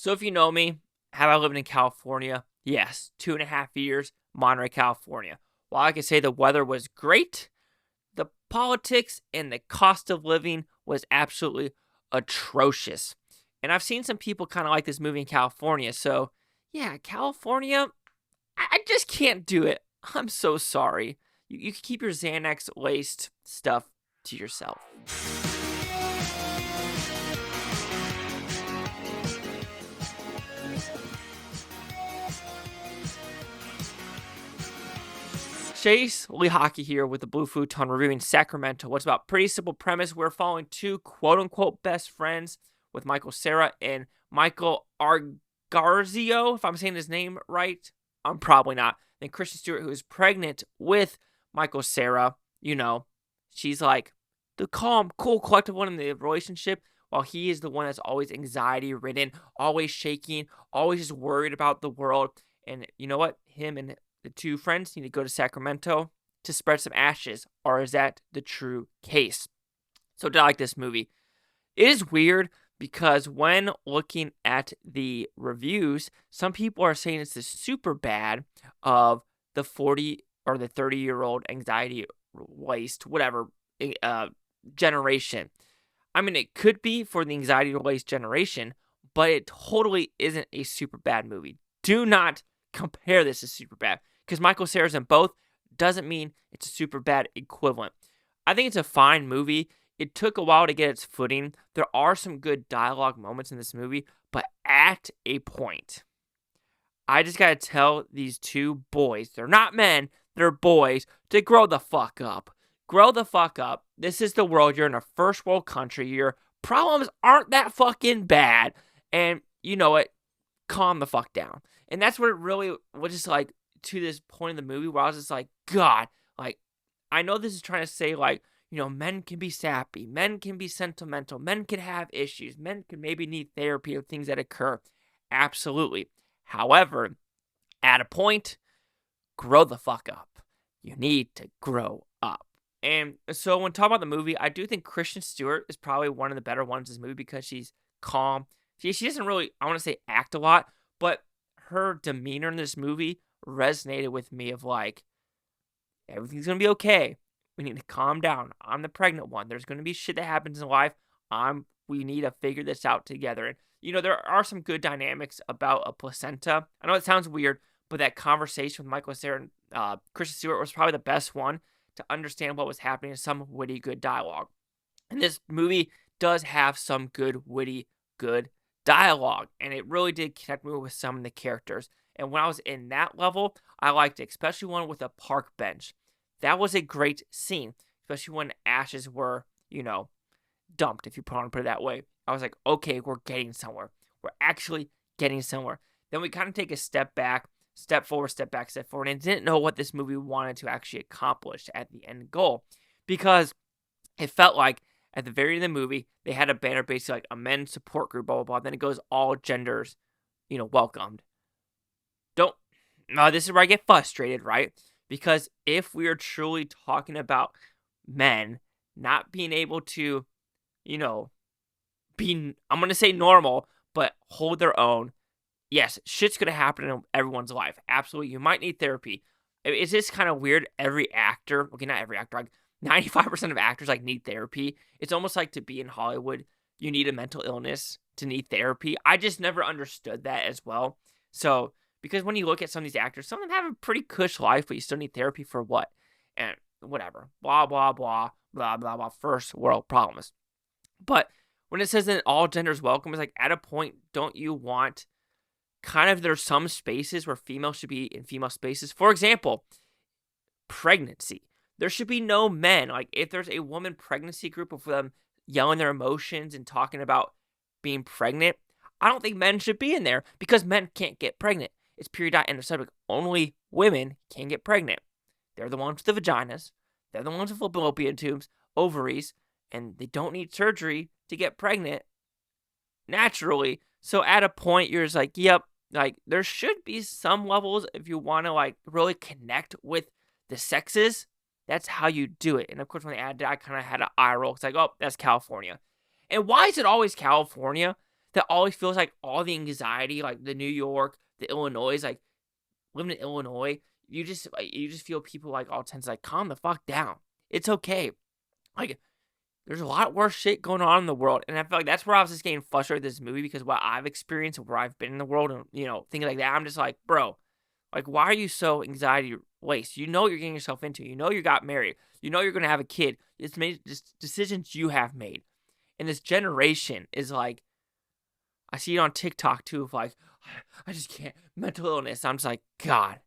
So if you know me, have I lived in California? Yes, 2.5 years, Monterey, California. While I can say the weather was great, the politics and the cost of living was absolutely atrocious. And I've seen some people kind of like this movie in California. So, yeah, California, I just can't do it. I'm so sorry. You can keep your Xanax laced stuff to yourself. Chase Lee Hockey here with the Blue Futon reviewing Sacramento. What's about pretty simple premise. We're following two quote-unquote best friends with Michael Cera and Michael Argarzio, if I'm saying his name right. I'm probably not. Then Kristen Stewart, who is pregnant with Michael Cera. You know, she's like the calm, cool, collective one in the relationship, while he is the one that's always anxiety-ridden, always shaking, always just worried about the world. And you know what? Him and the two friends need to go to Sacramento to spread some ashes, or is that the true case? So did I like this movie? It is weird because when looking at the reviews, some people are saying it's the super bad of the 40 or the 30-year-old anxiety waste, whatever, generation. I mean, it could be for the anxiety waste generation, but it totally isn't a super bad movie. Do not compare this to super bad, because Michael Cera's in both doesn't mean it's a super bad equivalent. I think it's a fine movie. It took a while to get its footing. There are some good dialogue moments in this movie, but at a point, I just gotta tell these two boys, they're not men, they're boys, to grow the fuck up. Grow the fuck up. This is the world. You're in a first world country. Your problems aren't that fucking bad. And you know it. Calm the fuck down. And that's what it really was, just like to this point in the movie where I was just like, God, like, I know this is trying to say, like, men can be sappy, men can be sentimental, men can have issues, men can maybe need therapy of things that occur. Absolutely. However, at a point, grow the fuck up. You need to grow up. And so when talking about the movie, I do think Kristen Stewart is probably one of the better ones in this movie because she's calm. She doesn't really, I want to say, act a lot, but her demeanor in this movie resonated with me of like, everything's going to be okay. We need to calm down. I'm the pregnant one. There's going to be shit that happens in life. We need to figure this out together. And, there are some good dynamics about a placenta. I know it sounds weird, but that conversation with Michael Cera and Kristen Stewart was probably the best one to understand what was happening and some witty, good dialogue. And this movie does have some good, witty, good dialogue, and it really did connect me with some of the characters. And when I was in that level, I liked it, especially one with a park bench. That was a great scene, especially when ashes were, dumped, if you want to put it that way. I was like, okay, we're getting somewhere. We're actually getting somewhere. Then we kind of take a step back, step forward, step back, step forward, and didn't know what this movie wanted to actually accomplish at the end goal, because it felt like at the very end of the movie, they had a banner basically like a men's support group, blah, blah, blah. Then it goes all genders, welcomed. This is where I get frustrated, right? Because if we are truly talking about men not being able to, be, I'm going to say normal, but hold their own, yes, shit's going to happen in everyone's life. Absolutely. You might need therapy. It's just kind of weird. Every actor, okay, not every actor, like 95% of actors need therapy. It's almost like to be in Hollywood, you need a mental illness to need therapy. I just never understood that as well. So, because when you look at some of these actors, some of them have a pretty cush life, but you still need therapy for what? And whatever. Blah, blah, blah, blah, blah, blah. First world problems. But when it says that all genders welcome, it's like at a point, don't you want kind of, there's some spaces where females should be in female spaces. For example, pregnancy. There should be no men. Like, if there's a woman pregnancy group of them yelling their emotions and talking about being pregnant, I don't think men should be in there because men can't get pregnant. It's period, end of subject. Only women can get pregnant. They're the ones with the vaginas. They're the ones with fallopian tubes, ovaries, and they don't need surgery to get pregnant naturally. So at a point, you're just like, yep, there should be some levels if you want to really connect with the sexes. That's how you do it. And of course, when they added it, I kind of had an eye roll. It's like, oh, that's California. And why is it always California that always feels like all the anxiety, like the New York, the Illinois, like living in Illinois, you just feel people like all tense, like calm the fuck down. It's okay. Like there's a lot worse shit going on in the world, and I feel like that's where I was just getting frustrated with this movie because what I've experienced, where I've been in the world, and things like that. I'm just like, bro, like why are you so anxiety laced? You know what you're getting yourself into. You know you got married. You know you're gonna have a kid. It's made just decisions you have made, and this generation is like. I see it on TikTok too of like, I just can't, mental illness. I'm just like, God,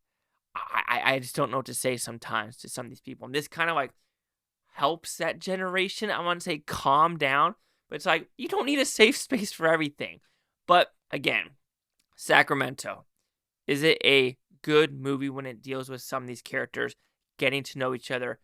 I just don't know what to say sometimes to some of these people. And this kind of like helps that generation. I want to say calm down, but it's like, you don't need a safe space for everything. But again, Sacramento, is it a good movie when it deals with some of these characters getting to know each other,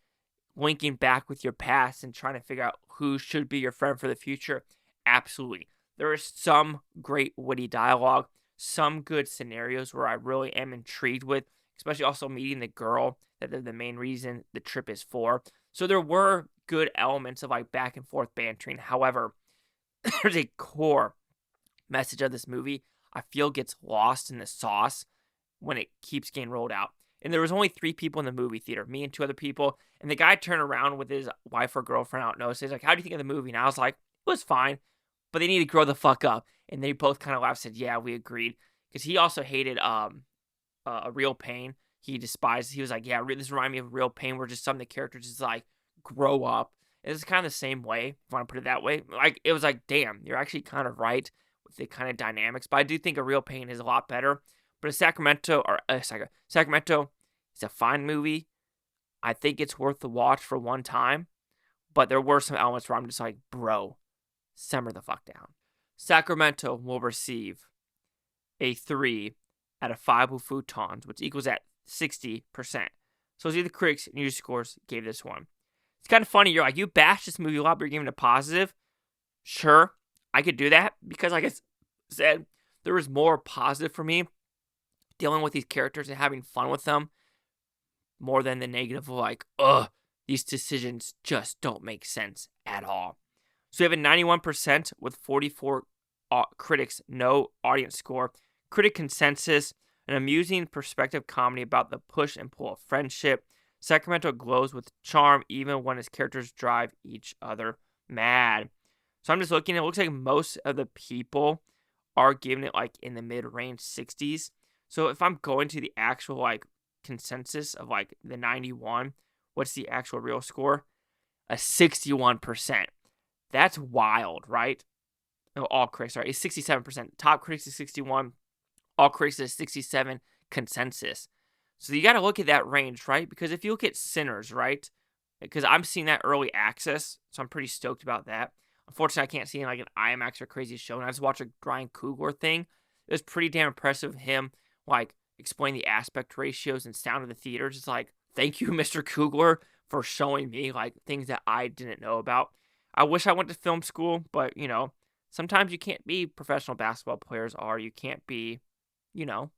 linking back with your past and trying to figure out who should be your friend for the future? Absolutely. There is some great witty dialogue, some good scenarios where I really am intrigued with, especially also meeting the girl that the main reason the trip is for. So there were good elements of like back and forth bantering. However, there's a core message of this movie I feel gets lost in the sauce when it keeps getting rolled out. And there was only 3 people in the movie theater, me and 2 other people. And the guy turned around with his wife or girlfriend, I don't know. So he's like, how do you think of the movie? And I was like, it was fine. But they need to grow the fuck up. And they both kind of laughed and said, yeah, we agreed. Because he also hated A Real Pain. He despised, he was like, yeah, this reminded me of Real Pain, where just some of the characters just like grow up. And it's kind of the same way, if I want to put it that way. Like, it was like, damn, you're actually kind of right with the kind of dynamics. But I do think A Real Pain is a lot better. But Sacramento is a fine movie. I think it's worth the watch for one time. But there were some elements where I'm just like, bro, simmer the fuck down. Sacramento will receive a 3 out of 5 with Futons, which equals at 60%. So see the critics and user scores gave this one. It's kind of funny. You're like, you bashed this movie a lot, but you're giving it a positive. Sure, I could do that because, like I said, there was more positive for me dealing with these characters and having fun with them more than the negative of like, ugh, these decisions just don't make sense at all. So we have a 91% with 44 critics, no audience score. Critic consensus, an amusing perspective comedy about the push and pull of friendship. Sacramento glows with charm even when his characters drive each other mad. So I'm just looking, it looks like most of the people are giving it like in the mid-range 60s. So if I'm going to the actual like consensus of like the 91, what's the actual real score? A 61%. That's wild, right? No, all critics, sorry, it's 67%. Top critics is 61. All critics is 67 consensus. So you got to look at that range, right? Because if you look at Sinners, right? Because I'm seeing that early access, so I'm pretty stoked about that. Unfortunately, I can't see like an IMAX or crazy show. And I just watched a Ryan Coogler thing. It was pretty damn impressive of him, like, explaining the aspect ratios and sound of the theaters. It's like, thank you, Mr. Coogler, for showing me, like, things that I didn't know about. I wish I went to film school, but, sometimes you can't be professional basketball players, or you can't be, But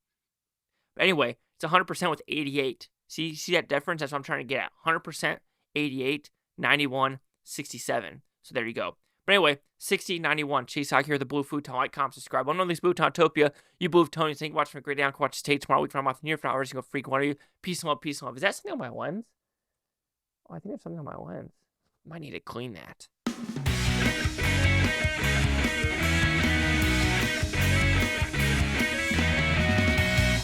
anyway, it's 100% with 88. See that difference? That's what I'm trying to get at. 100%, 88, 91, 67. So there you go. But anyway, 60, 91. Chase out here, the Blue Futon. Like, comment, subscribe. Well, no, this Bluetontopia. You Blue Tony. Thank you for watching. Great day. I'll watch Tate tomorrow. Week from my mouth. Here for hours. You go freak. One of you. Peace and love. Peace and love. Is that something on my lens? Oh, I think there's something on my lens. Might need to clean that.